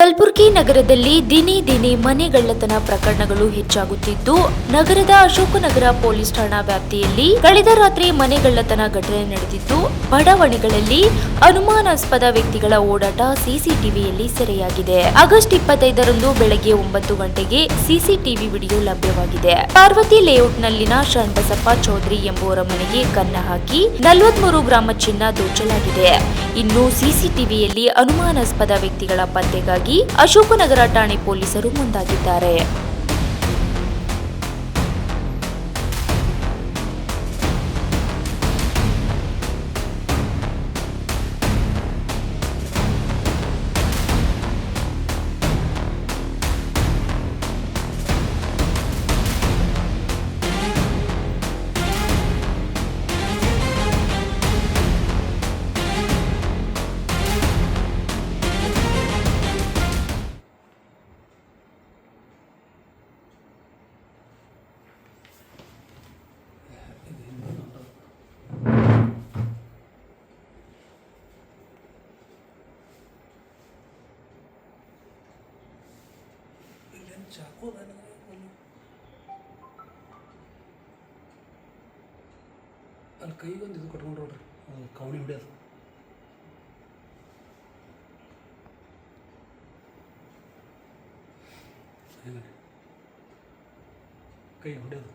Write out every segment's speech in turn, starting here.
ಕಲಬುರಗಿ ನಗರದಲ್ಲಿ ದಿನೇ ದಿನೇ ಮನೆಗಳ್ಳತನ ಪ್ರಕರಣಗಳು ಹೆಚ್ಚಾಗುತ್ತಿದ್ದು, ನಗರದ ಅಶೋಕನಗರ ಪೊಲೀಸ್ ಠಾಣಾ ವ್ಯಾಪ್ತಿಯಲ್ಲಿ ಕಳೆದ ರಾತ್ರಿ ಮನೆಗಳ್ಳತನ ಘಟನೆ ನಡೆದಿದ್ದು, ಬಡಾವಣೆಗಳಲ್ಲಿ ಅನುಮಾನಾಸ್ಪದ ವ್ಯಕ್ತಿಗಳ ಓಡಾಟ ಸಿಸಿಟಿವಿಯಲ್ಲಿ ಸೆರೆಯಾಗಿದೆ. ಆಗಸ್ಟ್ 25ರಂದು ಬೆಳಗ್ಗೆ 9 ಗಂಟೆಗೆ ಸಿಸಿಟಿವಿ ವಿಡಿಯೋ ಲಭ್ಯವಾಗಿದೆ. ಪಾರ್ವತಿ ಲೇಔಟ್ನಲ್ಲಿನ ಶರಣಬಸಪ್ಪ ಚೌಧರಿ ಎಂಬುವರ ಮನೆಗೆ ಕನ್ನ ಹಾಕಿ 43 ಗ್ರಾಮ ಚಿನ್ನ ದೋಚಲಾಗಿದೆ. ಇನ್ನು ಸಿಸಿಟಿವಿಯಲ್ಲಿ ಅನುಮಾನಾಸ್ಪದ ವ್ಯಕ್ತಿಗಳ ಪತ್ತೆಗಾಗಿ ಅಶೋಕನಗರ ಠಾಣೆ ಪೊಲೀಸರು ಮುಂದಾಗಿದ್ದಾರೆ. ಚಾಕು ಅಲ್ಲಿ ಕೈಗೊಂದು ಇದು ಕಟ್ಕೊಂಡು ನೋಡ್ರಿ ಕವಣಿ ಹೊಡಿಯೋದು ಕೈ ಹೊಡಿಯೋದು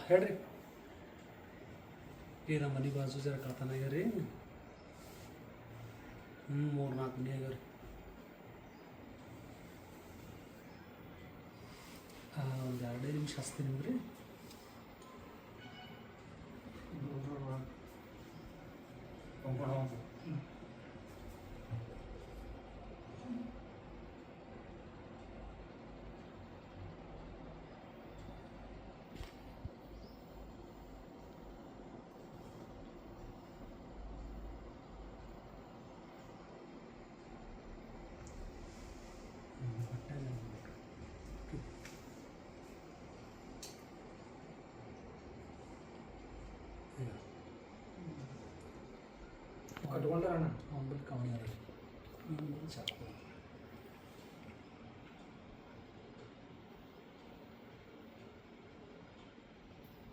ಹೇಳ್ರಿ ನಮ್ಮ ಮನೆ ಬಾಜು ಜರ ಕಳ್ತನ ಆಗ್ಯಾರ ರೀ 3-4 ಮನೆ ಆಗ್ಯಾವ ರೀ ಒಂದು 2 ನಿಮಿಷ ಹಚ್ತೀನಿ ನಿಮ್ಗೆ ರೀ ಕಟ್ಕೊಂಡ್ರಣ್ಣ ಒಂದು ಕವಣಿ ಚಾಕು